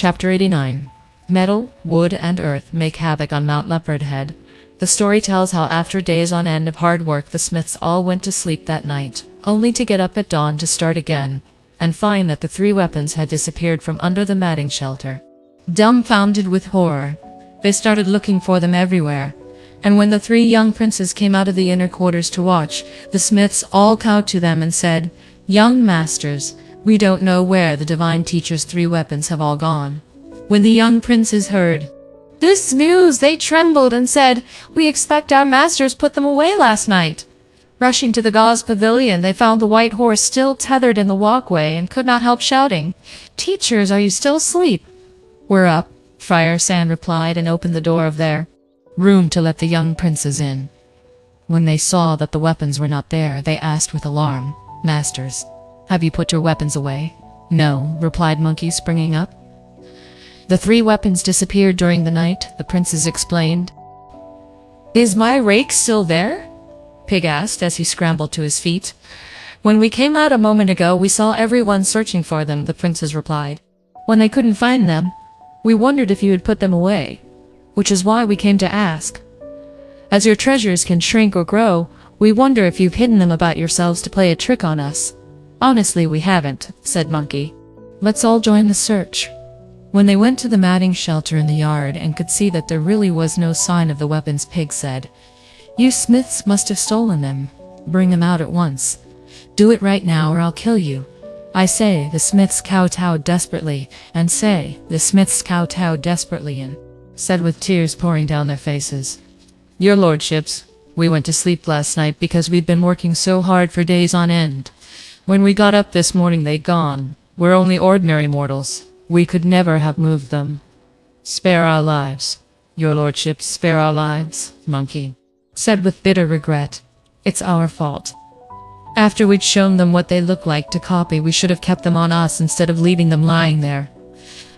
Chapter 89. Metal, wood, and earth make havoc on Mount Leopard Head. The story tells how after days on end of hard work the smiths all went to sleep that night, only to get up at dawn to start again, and find that the three weapons had disappeared from under the matting shelter. Dumbfounded with horror, they started looking for them everywhere, and when the three young princes came out of the inner quarters to watch, the smiths all bowed to them and said, "Young masters, we don't know where the divine teacher's three weapons have all gone." When the young princes heard this news, they trembled and said, "We expect our masters put them away last night." Rushing to the gauze pavilion, they found the white horse still tethered in the walkway and could not help shouting, "Teachers, are you still asleep?" "We're up," Friar Sand replied, and opened the door of their room to let the young princes in. When they saw that the weapons were not there, they asked with alarm, "Masters, have you put your weapons away?" "No," replied Monkey, springing up. "The three weapons disappeared during the night," the princes explained. "Is my rake still there?" Pig asked as he scrambled to his feet. "When we came out a moment ago, we saw everyone searching for them," the princes replied. "When they couldn't find them, we wondered if you had put them away, which is why we came to ask. As your treasures can shrink or grow, we wonder if you've hidden them about yourselves to play a trick on us." "Honestly, we haven't," said Monkey. "Let's all join the search." When they went to the matting shelter in the yard and could see that there really was no sign of the weapons, Pig said, "You smiths must have stolen them. Bring them out at once. Do it right now or I'll kill you." "I say," the smiths kowtowed desperately, and said with tears pouring down their faces, "Your lordships, we went to sleep last night because we'd been working so hard for days on end. When we got up this morning, they'd gone. We're only ordinary mortals. We could never have moved them. Spare our lives, your lordships, spare our lives," Monkey said with bitter regret. "It's our fault. After we'd shown them what they look like to copy, we should have kept them on us instead of leaving them lying there.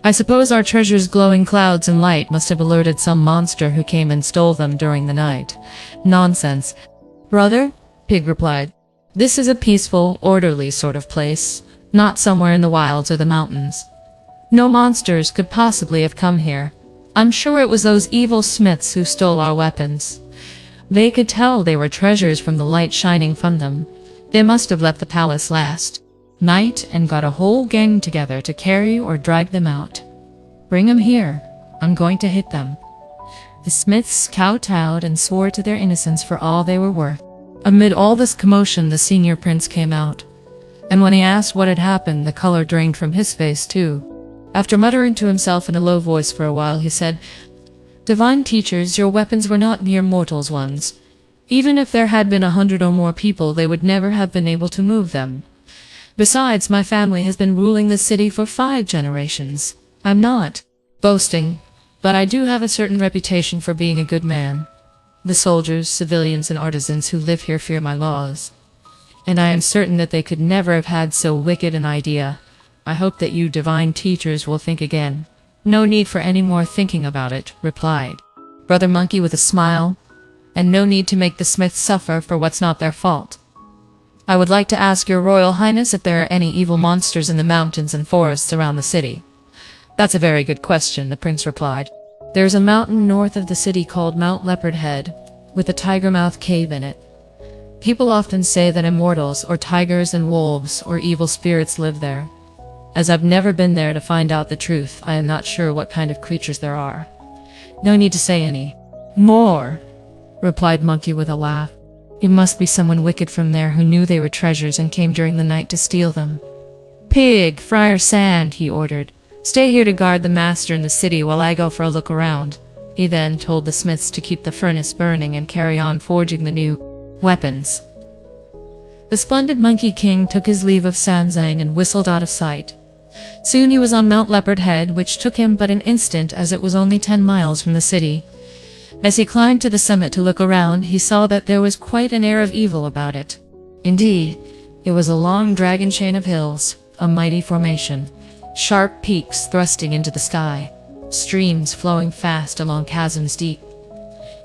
I suppose our treasure's glowing clouds and light must have alerted some monster who came and stole them during the night." "Nonsense, brother," Pig replied. "This is a peaceful, orderly sort of place, not somewhere in the wilds or the mountains. No monsters could possibly have come here. I'm sure it was those evil smiths who stole our weapons. They could tell they were treasures from the light shining from them. They must have left the palace last night and got a whole gang together to carry or drag them out. Bring them here. I'm going to hit them." The smiths kowtowed and swore to their innocence for all they were worth. Amid all this commotion, the senior prince came out, and when he asked what had happened, the color drained from his face too. After muttering to himself in a low voice for a while, he said, "Divine teachers, your weapons were not mere mortals' ones. Even if there had been 100 or more people, they would never have been able to move them. Besides, my family has been ruling the city for 5 generations. I'm not boasting, but I do have a certain reputation for being a good man. The soldiers, civilians, and artisans who live here fear my laws, and I am certain that they could never have had so wicked an idea. I hope that you divine teachers will think again." "No need for any more thinking about it," replied Brother Monkey with a smile, "and no need to make the smiths suffer for what's not their fault. I would like to ask your Royal Highness if there are any evil monsters in the mountains and forests around the city." "That's a very good question," the prince replied. "There's a mountain north of the city called Mount Leopard Head, with a tiger-mouth cave in it. People often say that immortals, or tigers and wolves, or evil spirits live there. As I've never been there to find out the truth, I am not sure what kind of creatures there are. No need to say any more," replied Monkey with a laugh. "It must be someone wicked from there who knew they were treasures and came during the night to steal them." "Pig, Friar Sand," he ordered, "stay here to guard the master in the city while I go for a look around." He then told the smiths to keep the furnace burning and carry on forging the new weapons. The splendid Monkey King took his leave of Sanzang and whistled out of sight. Soon he was on Mount Leopard Head, which took him but an instant, as it was only 10 miles from the city. As he climbed to the summit to look around, he saw that there was quite an air of evil about it. Indeed, it was a long dragon chain of hills, a mighty formation, sharp peaks thrusting into the sky, streams flowing fast along chasms deep.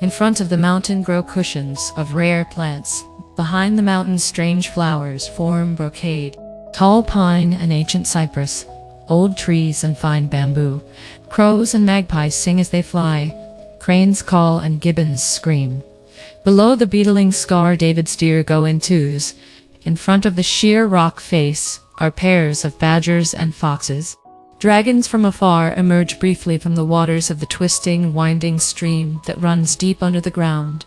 In front of the mountain grow cushions of rare plants. Behind the mountain, strange flowers form brocade. Tall pine and ancient cypress, old trees and fine bamboo. Crows and magpies sing as they fly. Cranes call and gibbons scream. Below the beetling scar, David's deer go in twos. In front of the sheer rock face are pairs of badgers and foxes. Dragons from afar emerge briefly from the waters of the twisting, winding stream that runs deep under the ground.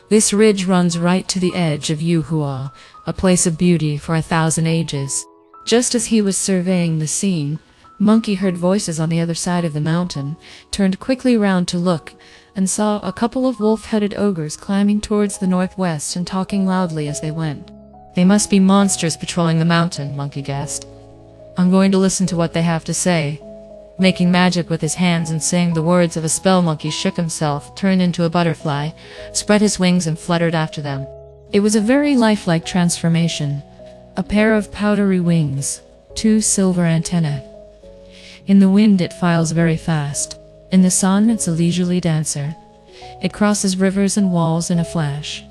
This ridge runs right to the edge of Yuhua, a place of beauty for 1,000 ages. Just as he was surveying the scene, Monkey heard voices on the other side of the mountain, turned quickly round to look, and saw a couple of wolf-headed ogres climbing towards the northwest and talking loudly as they went. They must be monsters patrolling the mountain, Monkey guessed. I'm going to listen to what they have to say. Making magic with his hands and saying the words of a spell, Monkey shook himself, turned into a butterfly, spread his wings and fluttered after them. It was a very lifelike transformation. A pair of powdery wings, 2 silver antennae. In the wind it files very fast. In the sun it's a leisurely dancer. It crosses rivers and walls in a flash.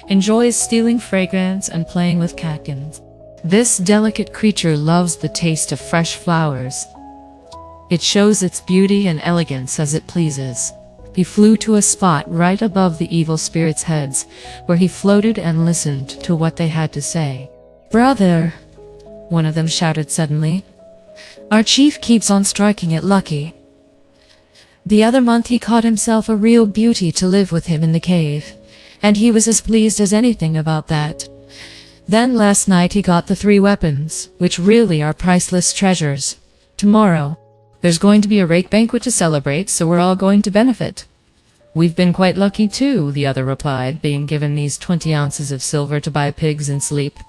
Enjoys stealing fragrance and playing with catkins. This delicate creature loves the taste of fresh flowers. It shows its beauty and elegance as it pleases. He flew to a spot right above the evil spirits' heads, where he floated and listened to what they had to say. "Brother," one of them shouted suddenly, "our chief keeps on striking it lucky. The other month he caught himself a real beauty to live with him in the cave, and he was as pleased as anything about that. Then last night he got the 3 weapons, which really are priceless treasures. Tomorrow, there's going to be a rake banquet to celebrate, so we're all going to benefit." "We've been quite lucky too," the other replied, being given these 20 ounces of silver to buy pigs and sleep.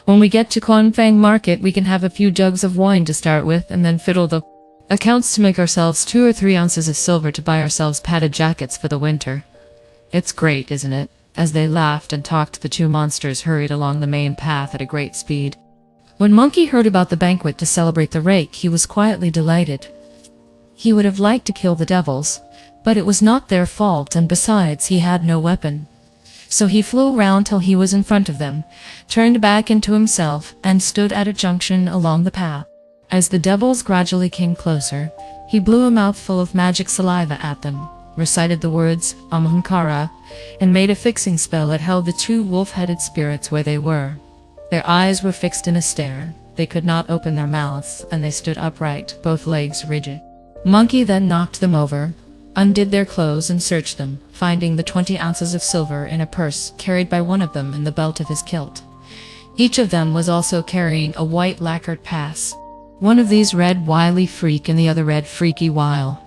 "When we get to Quanfang Market, we can have a few jugs of wine to start with, and then fiddle the accounts to make ourselves 2 or 3 ounces of silver to buy ourselves padded jackets for the winter. It's great, isn't it?" As they laughed and talked, the 2 monsters hurried along the main path at a great speed. When Monkey heard about the banquet to celebrate the rake, he was quietly delighted. He would have liked to kill the devils, but it was not their fault, and besides, he had no weapon. So he flew around till he was in front of them, turned back into himself, and stood at a junction along the path. As the devils gradually came closer, he blew a mouthful of magic saliva at them, recited the words Amhankara, and made a fixing spell that held the 2 wolf-headed spirits where they were. Their eyes were fixed in a stare. They could not open their mouths, and they stood upright, both legs rigid. Monkey then knocked them over, undid their clothes and searched them, finding the 20 ounces of silver in a purse carried by one of them in the belt of his kilt. Each of them was also carrying a white lacquered pass. One of these read Wily Freak and the other read Freaky Wile.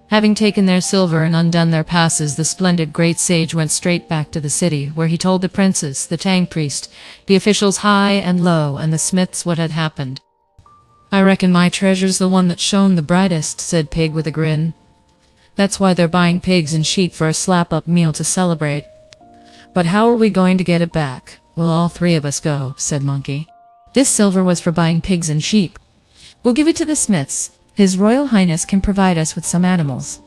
Having taken their silver and undone their passes, the splendid great sage went straight back to the city, where he told the princess, the Tang priest, the officials high and low, and the smiths what had happened. "I reckon my treasure's the one that shone the brightest," said Pig with a grin. "That's why they're buying pigs and sheep for a slap-up meal to celebrate." "But how are we going to get it back?" "Well, all 3 of us go," said Monkey. "This silver was for buying pigs and sheep. We'll give it to the smiths. His Royal Highness can provide us with some animals."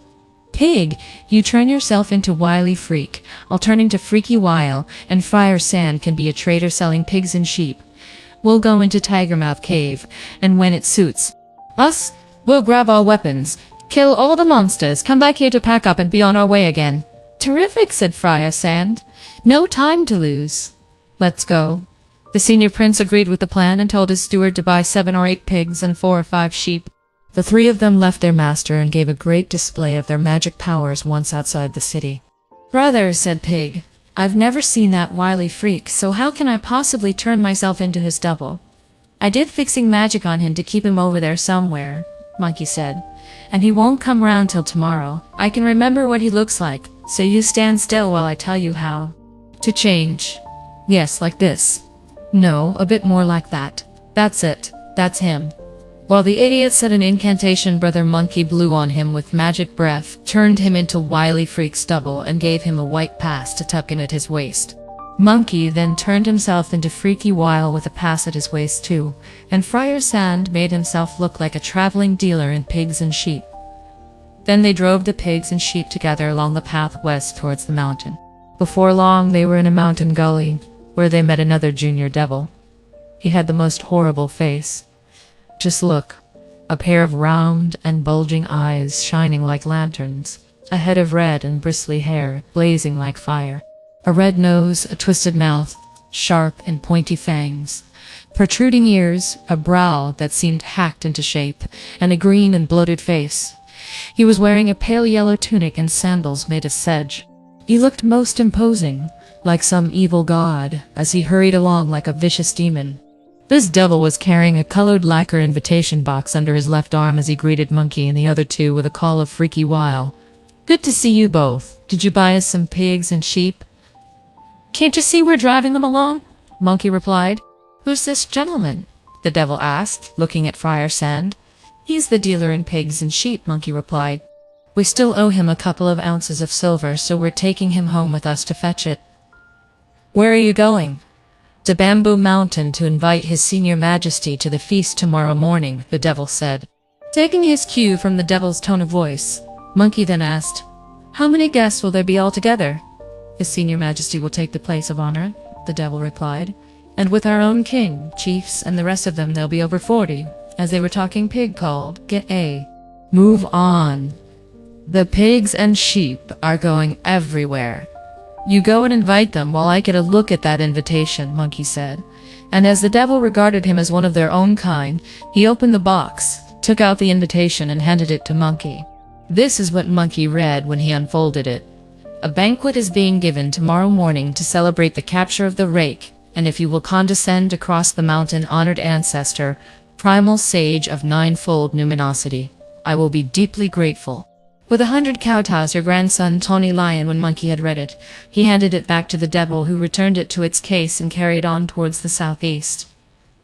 "Pig, you turn yourself into Wily Freak. I'll turn into Freaky Wile, and Friar Sand can be a trader selling pigs and sheep. We'll go into Tigermouth Cave, and when it suits us, we'll grab our weapons, kill all the monsters, come back here to pack up and be on our way again." "Terrific," said Friar Sand. "No time to lose. Let's go." The senior prince agreed with the plan and told his steward to buy 7 or 8 pigs and 4 or 5 sheep. The 3 of them left their master and gave a great display of their magic powers once outside the city. "Brother," said Pig, "I've never seen that Wily Freak, so how can I possibly turn myself into his double?" "I did fixing magic on him to keep him over there somewhere," Monkey said, "and he won't come round till tomorrow. I can remember what he looks like, so you stand still while I tell you how to change. Yes, like this. No, a bit more like that. That's it. That's him." While the idiot said an incantation, Brother Monkey blew on him with magic breath, turned him into Wily Freak's double, and gave him a white pass to tuck in at his waist. Monkey then turned himself into Freaky Wile with a pass at his waist too, and Friar Sand made himself look like a traveling dealer in pigs and sheep. Then they drove the pigs and sheep together along the path west towards the mountain. Before long they were in a mountain gully, where they met another junior devil. He had the most horrible face. Just look. A pair of round and bulging eyes shining like lanterns. A head of red and bristly hair, blazing like fire. A red nose, a twisted mouth, sharp and pointy fangs. Protruding ears, a brow that seemed hacked into shape, and a green and bloated face. He was wearing a pale yellow tunic and sandals made of sedge. He looked most imposing, like some evil god, as he hurried along like a vicious demon. This devil was carrying a colored lacquer invitation box under his left arm as he greeted Monkey and the other two with a call of freaky wow. "Good to see you both. Did you buy us some pigs and sheep?" "Can't you see we're driving them along?" Monkey replied. "Who's this gentleman?" the devil asked, looking at Friar Sand. "He's the dealer in pigs and sheep," Monkey replied. "We still owe him a couple of ounces of silver, so we're taking him home with us to fetch it." "Where are you going?" "To Bamboo Mountain to invite his senior majesty to the feast tomorrow morning," the devil said. Taking his cue from the devil's tone of voice, Monkey then asked, "How many guests will there be altogether?" "His senior majesty will take the place of honor," the devil replied. "And with our own king, chiefs, and the rest of them, there'll be over 40. As they were talking, pig called, "Get a move on. The pigs and sheep are going everywhere. You go and invite them while I get a look at that invitation," Monkey said. And as the devil regarded him as one of their own kind, he opened the box, took out the invitation, and handed it to Monkey. This is what Monkey read when he unfolded it. "A banquet is being given tomorrow morning to celebrate the capture of the rake, and if you will condescend to cross the mountain, honored ancestor, primal sage of ninefold numinosity, I will be deeply grateful." With 100 kowtows, your grandson Tony Lion, when Monkey had read it, he handed it back to the devil, who returned it to its case and carried on towards the southeast.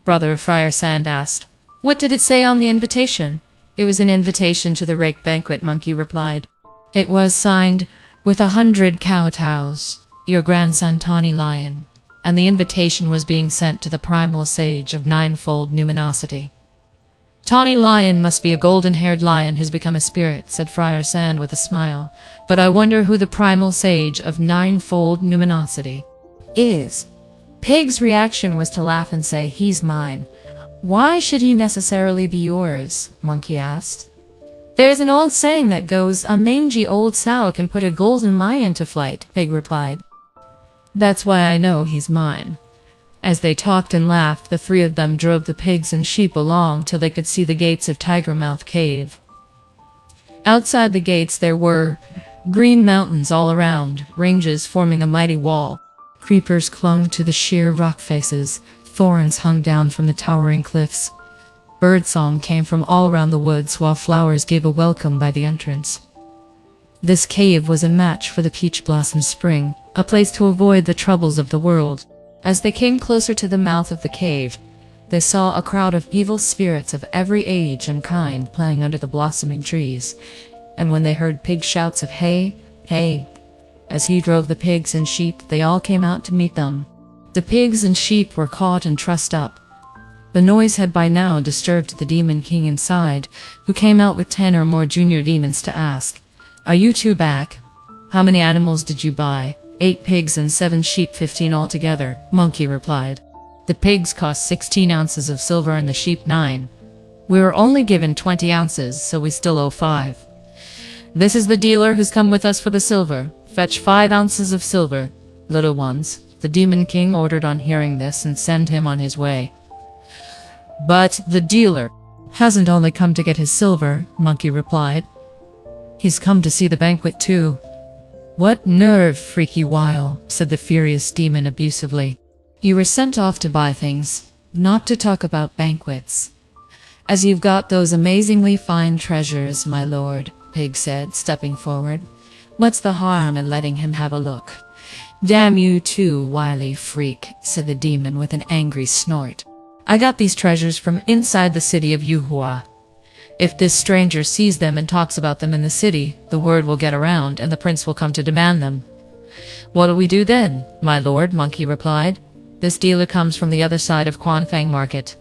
Brother Friar Sand asked, "What did it say on the invitation?" "It was an invitation to the rake banquet," Monkey replied. "It was signed, 'With 100 kowtows, your grandson Tawny Lion,' and the invitation was being sent to the primal sage of ninefold numinosity." "Tawny Lion must be a golden-haired lion who's become a spirit," said Friar Sand with a smile. "But I wonder who the primal sage of ninefold numinosity is." Pig's reaction was to laugh and say, "He's mine." "Why should he necessarily be yours?" Monkey asked. "There's an old saying that goes, 'A mangy old sow can put a golden lion to flight,'" Pig replied. "That's why I know he's mine." As they talked and laughed, the three of them drove the pigs and sheep along till they could see the gates of Tigermouth Cave. Outside the gates there were green mountains all around, ranges forming a mighty wall. Creepers clung to the sheer rock faces, thorns hung down from the towering cliffs. Birdsong came from all around the woods, while flowers gave a welcome by the entrance. This cave was a match for the peach blossom spring, a place to avoid the troubles of the world. As they came closer to the mouth of the cave, they saw a crowd of evil spirits of every age and kind playing under the blossoming trees. And when they heard Pig's shouts of "Hey, hey," as he drove the pigs and sheep, they all came out to meet them. The pigs and sheep were caught and trussed up. The noise had by now disturbed the demon king inside, who came out with 10 or more junior demons to ask, "Are you two back? How many animals did you buy?" 8 pigs and 7 sheep, 15 altogether," Monkey replied. "The pigs cost 16 ounces of silver and the sheep 9. We were only given 20 ounces, so we still owe 5. This is the dealer who's come with us for the silver. Fetch 5 ounces of silver, little ones," the demon king ordered on hearing this, and send him on his way. "But the dealer hasn't only come to get his silver," Monkey replied. "He's come to see the banquet too." "What nerve, freaky while," said the furious demon abusively. "You were sent off to buy things, not to talk about banquets." "As you've got those amazingly fine treasures, my lord," Pig said, stepping forward, "what's the harm in letting him have a look?" "Damn you too, wily freak," said the demon with an angry snort. "I got these treasures from inside the city of Yuhua. If this stranger sees them and talks about them in the city, the word will get around and the prince will come to demand them." "What'll we do then, my lord?" Monkey replied. "This dealer comes from the other side of Quanfang Market.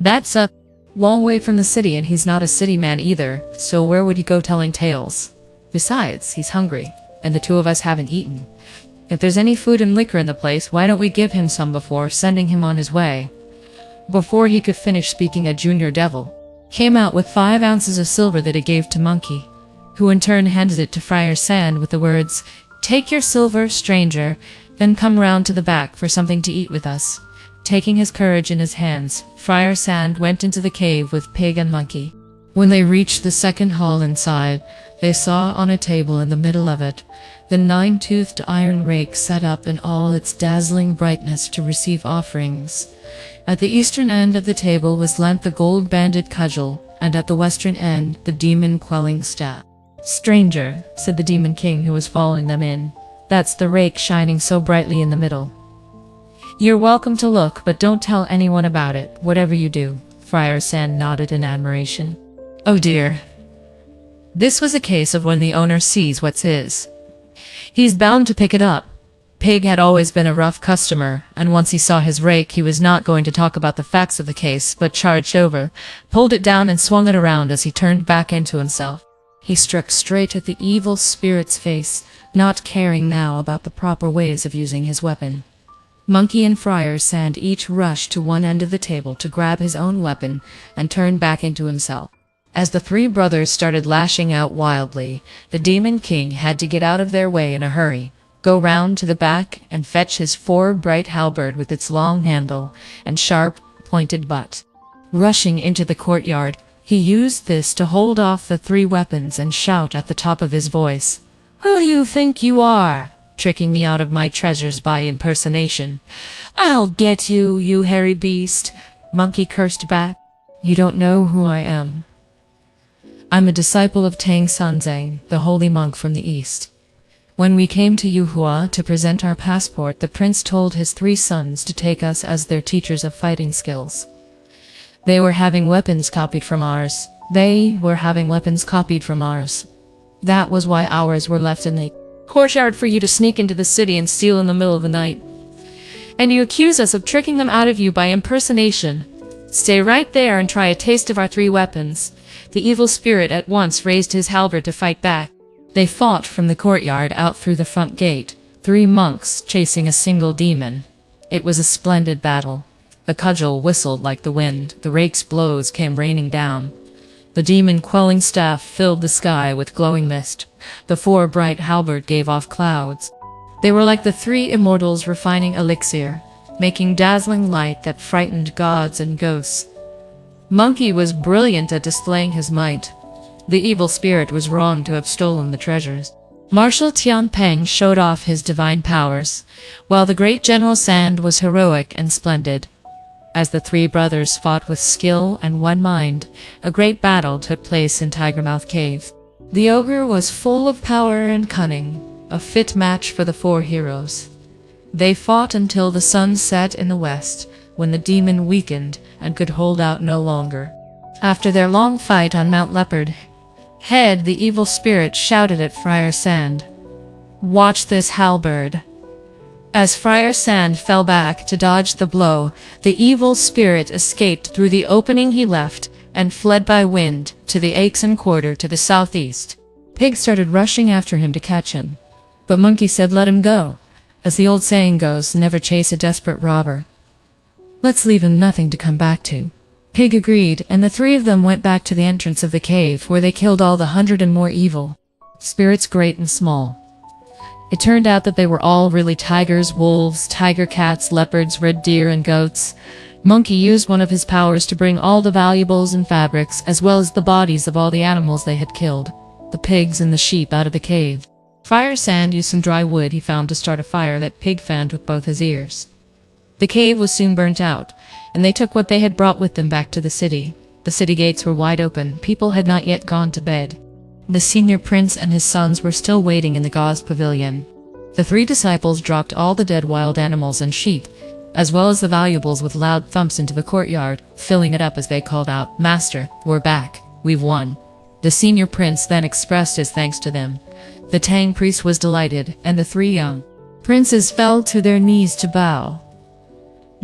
That's a long way from the city, and he's not a city man either, so where would he go telling tales? Besides, he's hungry, and the two of us haven't eaten. If there's any food and liquor in the place, why don't we give him some before sending him on his way?" Before he could finish speaking, a junior devil came out with 5 ounces of silver that he gave to Monkey, who in turn handed it to Friar Sand with the words, "Take your silver, stranger, then come round to the back for something to eat with us." Taking his courage in his hands, Friar Sand went into the cave with Pig and Monkey. When they reached the second hall inside, they saw on a table in the middle of it the 9-toothed iron rake set up in all its dazzling brightness to receive offerings. At the eastern end of the table was lent the gold-banded cudgel, and at the western end the demon-quelling staff. "Stranger," said the Demon King who was following them in, "that's the rake shining so brightly in the middle. You're welcome to look, but don't tell anyone about it, whatever you do." Friar Sand nodded in admiration. Oh dear. This was a case of when the owner sees what's his, he's bound to pick it up. Pig had always been a rough customer, and once he saw his rake he was not going to talk about the facts of the case, but charged over, pulled it down and swung it around as he turned back into himself. He struck straight at the evil spirit's face, not caring now about the proper ways of using his weapon. Monkey and Friar Sand each rushed to one end of the table to grab his own weapon and turn back into himself. As the 3 brothers started lashing out wildly, the Demon King had to get out of their way in a hurry, go round to the back and fetch his 4-bright halberd with its long handle and sharp, pointed butt. Rushing into the courtyard, he used this to hold off the 3 weapons and shout at the top of his voice, "Who do you think you are, tricking me out of my treasures by impersonation? I'll get you, you hairy beast!" Monkey cursed back. "You don't know who I am. I'm a disciple of Tang Sanzang, the holy monk from the east. When we came to Yuhua to present our passport, the prince told his 3 sons to take us as their teachers of fighting skills. They were having weapons copied from ours. That was why ours were left in the courtyard for you to sneak into the city and steal in the middle of the night. And you accuse us of tricking them out of you by impersonation. Stay right there and try a taste of our 3 weapons." The evil spirit at once raised his halberd to fight back. They fought from the courtyard out through the front gate, 3 monks chasing a single demon. It was a splendid battle. The cudgel whistled like the wind, the rake's blows came raining down. The demon-quelling staff filled the sky with glowing mist. The 4 bright halberd gave off clouds. They were like the 3 immortals refining elixir, making dazzling light that frightened gods and ghosts. Monkey was brilliant at displaying his might. The evil spirit was wrong to have stolen the treasures. Marshal Tianpeng showed off his divine powers, while the great General Sand was heroic and splendid. As the 3 brothers fought with skill and one mind, a great battle took place in Tigermouth Cave. The ogre was full of power and cunning, a fit match for the 4 heroes. They fought until the sun set in the west, when the demon weakened and could hold out no longer. After their long fight on Mount Leopard Head, the evil spirit shouted at Friar Sand, "Watch this halberd." As Friar Sand fell back to dodge the blow, the evil spirit escaped through the opening he left and fled by wind to the Aixen Quarter to the southeast. Pig started rushing after him to catch him, but Monkey said let him go. As the old saying goes, never chase a desperate robber. Let's leave him nothing to come back to. Pig agreed, and the 3 of them went back to the entrance of the cave, where they killed all the 100 and more evil spirits, great and small. It turned out that they were all really tigers, wolves, tiger cats, leopards, red deer, and goats. Monkey used one of his powers to bring all the valuables and fabrics, as well as the bodies of all the animals they had killed, the pigs and the sheep, out of the cave. Friar Sand used some dry wood he found to start a fire that Pig fanned with both his ears. The cave was soon burnt out, and they took what they had brought with them back to the city. The city gates were wide open. People had not yet gone to bed. The senior prince and his sons were still waiting in the gauze pavilion. The 3 disciples dropped all the dead wild animals and sheep, as well as the valuables, with loud thumps into the courtyard, filling it up as they called out, "Master, we're back. We've won." The senior prince then expressed his thanks to them. The Tang priest was delighted, and the 3 young princes fell to their knees to bow.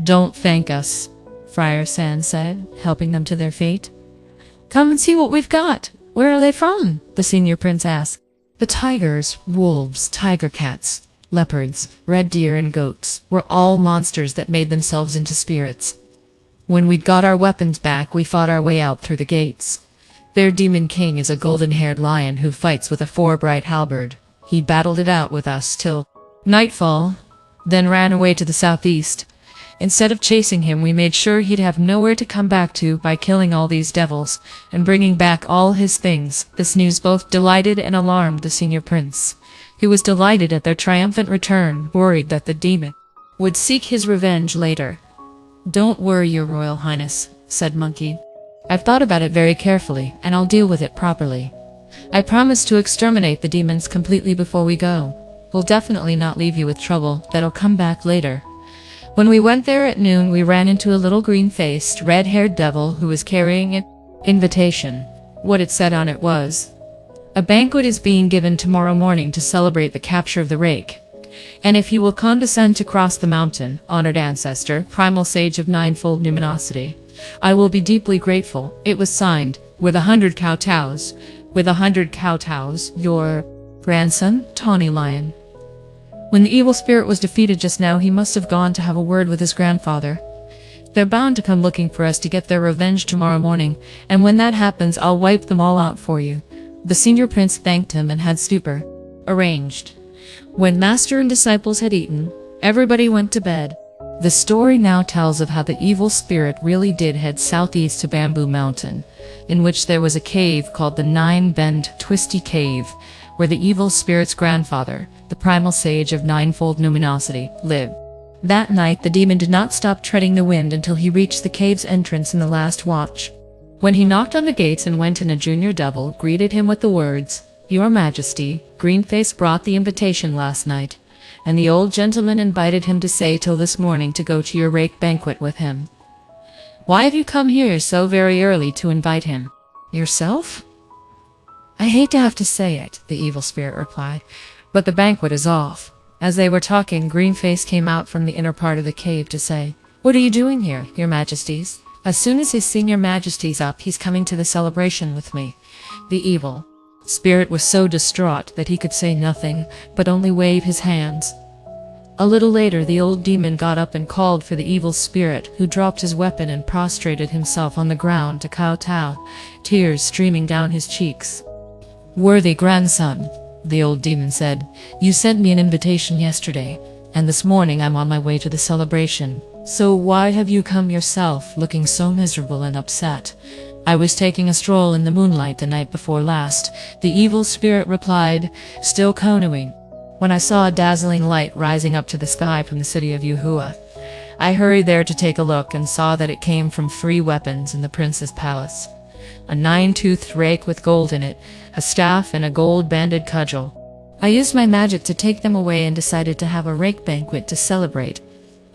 "Don't thank us," Friar Sand said, helping them to their feet. "Come and see what we've got." "Where are they from?" the senior prince asked. The tigers, wolves, tiger cats, leopards, red deer, and goats were all monsters that made themselves into spirits. When we'd got our weapons back, we fought our way out through the gates. Their demon king is a golden-haired lion who fights with a four-bright halberd. He battled it out with us till nightfall, then ran away to the southeast. Instead of chasing him, we made sure he'd have nowhere to come back to by killing all these devils and bringing back all his things. This news both delighted and alarmed the senior prince. He was delighted at their triumphant return, worried that the demon would seek his revenge later. "Don't worry, your royal highness," said Monkey. "I've thought about it very carefully, and I'll deal with it properly. I promise to exterminate the demons completely before we go. We'll definitely not leave you with trouble that'll come back later." When we went there at noon, we ran into a little green-faced, red-haired devil who was carrying an invitation. What it said on it was, "A banquet is being given tomorrow morning to celebrate the capture of the rake. And if you will condescend to cross the mountain, honored ancestor, primal sage of ninefold numinosity, I will be deeply grateful." It was signed, "With 100 kowtows. With 100 kowtows, your grandson, Tawny Lion." When the evil spirit was defeated just now, he must have gone to have a word with his grandfather. They're bound to come looking for us to get their revenge tomorrow morning, and when that happens, I'll wipe them all out for you. The senior prince thanked him and had supper arranged. When master and disciples had eaten, everybody went to bed. The story now tells of how the evil spirit really did head southeast to Bamboo Mountain, in which there was a cave called the Nine-Bend Twisty Cave, where the evil spirit's grandfather, the primal sage of ninefold numinosity, lived. That night the demon did not stop treading the wind until he reached the cave's entrance in the last watch. When he knocked on the gates and went in, a junior devil greeted him with the words, "Your Majesty, Greenface brought the invitation last night, and the old gentleman invited him to stay till this morning to go to your rake banquet with him. Why have you come here so very early to invite him? Yourself?" "I hate to have to say it," the evil spirit replied, "but the banquet is off." As they were talking, Greenface came out from the inner part of the cave to say, "What are you doing here, your majesties? As soon as his senior majesty's up, he's coming to the celebration with me." The evil spirit was so distraught that he could say nothing, but only wave his hands. A little later, the old demon got up and called for the evil spirit, who dropped his weapon and prostrated himself on the ground to kowtow, tears streaming down his cheeks. "Worthy grandson," the old demon said, "you sent me an invitation yesterday, and this morning I'm on my way to the celebration. So why have you come yourself, looking so miserable and upset?" "I was taking a stroll in the moonlight the night before last," the evil spirit replied, still canoeing, "when I saw a dazzling light rising up to the sky from the city of Yuhua. I hurried there to take a look and saw that it came from 3 weapons in the prince's palace. A 9-toothed rake with gold in it, a staff, and a gold-banded cudgel. I used my magic to take them away and decided to have a rake banquet to celebrate.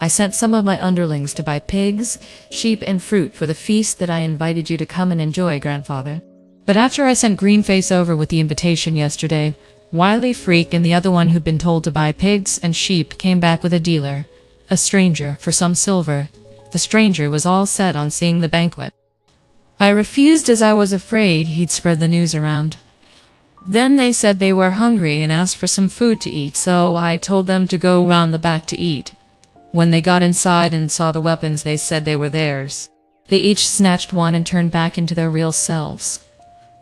I sent some of my underlings to buy pigs, sheep, and fruit for the feast that I invited you to come and enjoy, grandfather. But after I sent Greenface over with the invitation yesterday, Wily Freak and the other one who'd been told to buy pigs and sheep came back with a dealer, a stranger, for some silver. The stranger was all set on seeing the banquet. I refused, as I was afraid he'd spread the news around. Then they said they were hungry and asked for some food to eat, so I told them to go round the back to eat. When they got inside and saw the weapons, they said they were theirs. They each snatched one and turned back into their real selves.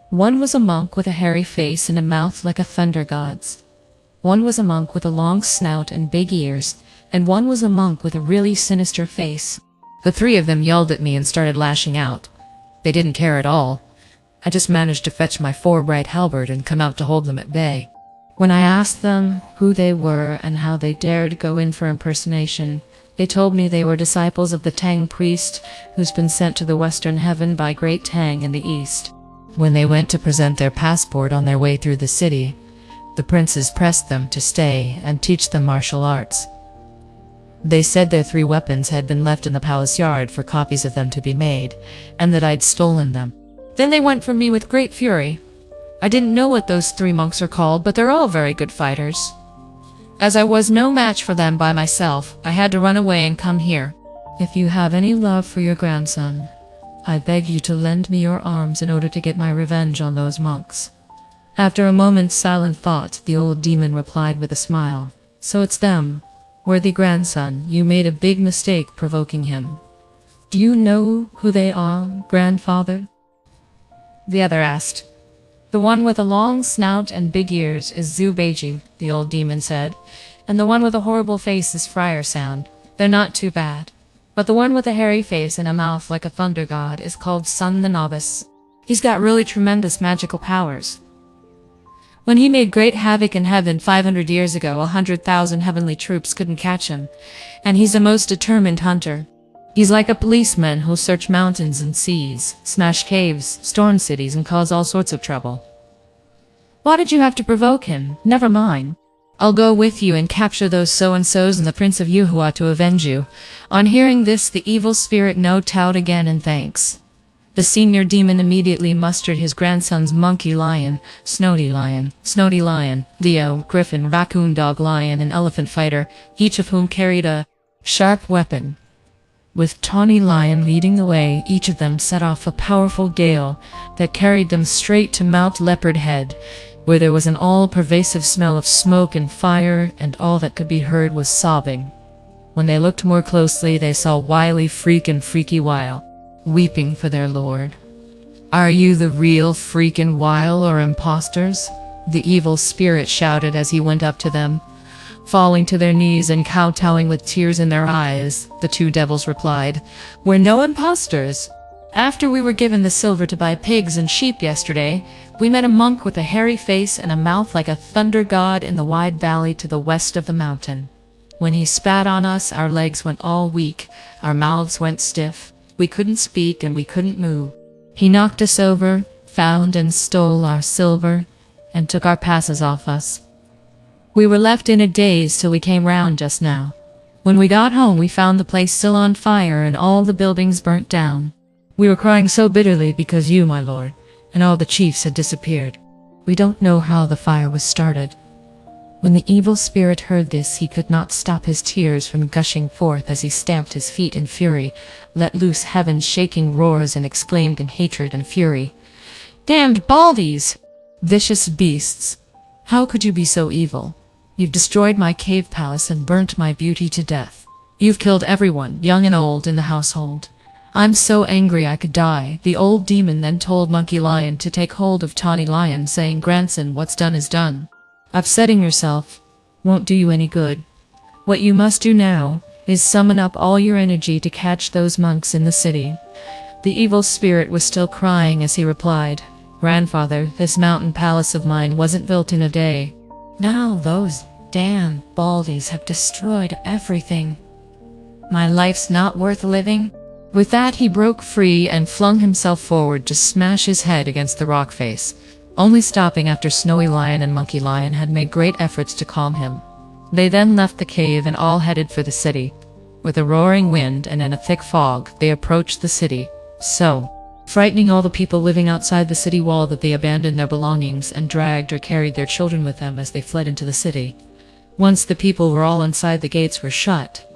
One was a monk with a hairy face and a mouth like a thunder god's. One was a monk with a long snout and big ears, and one was a monk with a really sinister face. The 3 of them yelled at me and started lashing out. They didn't care at all. I just managed to fetch my 4-bright halberd and come out to hold them at bay. When I asked them who they were and how they dared go in for impersonation, they told me they were disciples of the Tang priest who's been sent to the western heaven by Great Tang in the east. When they went to present their passport on their way through the city, the princes pressed them to stay and teach them martial arts. They said their 3 weapons had been left in the palace yard for copies of them to be made, and that I'd stolen them. Then they went from me with great fury. I didn't know what those 3 monks are called, but they're all very good fighters. As I was no match for them by myself, I had to run away and come here. If you have any love for your grandson, I beg you to lend me your arms in order to get my revenge on those monks." After a moment's silent thought, the old demon replied with a smile, "So it's them. Worthy grandson, you made a big mistake provoking him. Do you know who they are, grandfather? The other asked. The one with a long snout and big ears is Zubeiji, the old demon said, and the one with a horrible face is Friar Sound. They're not too bad. But the one with a hairy face and a mouth like a thunder god is called Sun the Novice. He's got really tremendous magical powers. When he made great havoc in heaven 500 years ago, 100,000 heavenly troops couldn't catch him, and he's a most determined hunter. He's like a policeman who'll search mountains and seas, smash caves, storm cities, and cause all sorts of trouble. Why did you have to provoke him? Never mind. I'll go with you and capture those so-and-sos and the Prince of Yuhua to avenge you. On hearing this, the evil spirit no-towed again in thanks. The senior demon immediately mustered his grandsons Monkey Lion, Snowdy Lion, Leo, Griffin, Raccoon Dog Lion, and Elephant Fighter, each of whom carried a sharp weapon. With Tawny Lion leading the way, each of them set off a powerful gale that carried them straight to Mount Leopard Head, where there was an all-pervasive smell of smoke and fire, and all that could be heard was sobbing. When they looked more closely, they saw Wily Freak and Freaky Wile, weeping for their lord. Are you the real Freak and Wile or imposters? The evil spirit shouted as he went up to them. Falling to their knees and kowtowing with tears in their eyes, the two devils replied, We're no imposters. After we were given the silver to buy pigs and sheep yesterday, we met a monk with a hairy face and a mouth like a thunder god in the wide valley to the west of the mountain. When he spat on us, our legs went all weak, our mouths went stiff, we couldn't speak and we couldn't move. He knocked us over, found and stole our silver, and took our passes off us. We were left in a daze till we came round just now. When we got home, we found the place still on fire and all the buildings burnt down. We were crying so bitterly because you, my lord, and all the chiefs had disappeared. We don't know how the fire was started. When the evil spirit heard this, he could not stop his tears from gushing forth as he stamped his feet in fury, let loose heaven's shaking roars, and exclaimed in hatred and fury, Damned baldies! Vicious beasts! How could you be so evil? You've destroyed my cave palace and burnt my beauty to death. You've killed everyone, young and old, in the household. I'm so angry I could die. The old demon then told Monkey Lion to take hold of Tawny Lion, saying, Grandson, what's done is done. Upsetting yourself won't do you any good. What you must do now is summon up all your energy to catch those monks in the city. The evil spirit was still crying as he replied, Grandfather, this mountain palace of mine wasn't built in a day. Now those damn baldies have destroyed everything. My life's not worth living. With that, he broke free and flung himself forward to smash his head against the rock face, only stopping after Snowy Lion and Monkey Lion had made great efforts to calm him. They then left the cave and all headed for the city. With a roaring wind and in a thick fog, they approached the city, frightening all the people living outside the city wall that they abandoned their belongings and dragged or carried their children with them as they fled into the city. Once the people were all inside, the gates were shut.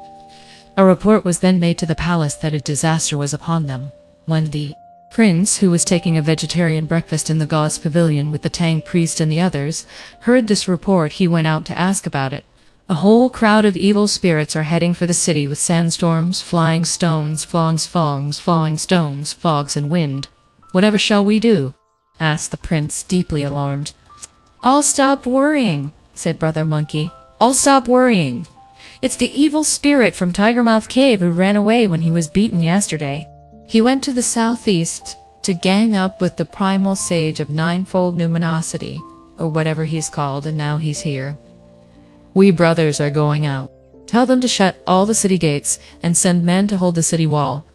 A report was then made to the palace that a disaster was upon them. When the prince, who was taking a vegetarian breakfast in the god's pavilion with the Tang priest and the others, heard this report, he went out to ask about it. A whole crowd of evil spirits are heading for the city with sandstorms, flying stones, falling stones, fogs, and wind. Whatever shall we do? Asked the prince, deeply alarmed. I'll stop worrying, said Brother Monkey. I'll stop worrying. It's the evil spirit from Tigermouth Cave who ran away when he was beaten yesterday. He went to the southeast to gang up with the primal sage of ninefold numinosity, or whatever he's called, and now he's here. We brothers are going out. Tell them to shut all the city gates and send men to hold the city wall.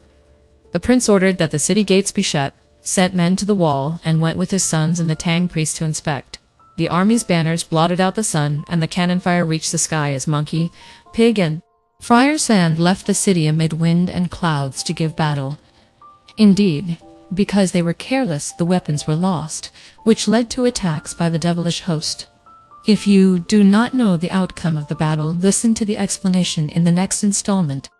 The prince ordered that the city gates be shut, sent men to the wall, and went with his sons and the Tang priest to inspect. The army's banners blotted out the sun, and the cannon fire reached the sky as Monkey, Pig, and Friar Sand left the city amid wind and clouds to give battle. Indeed, because they were careless, the weapons were lost, which led to attacks by the devilish host. If you do not know the outcome of the battle, listen to the explanation in the next installment.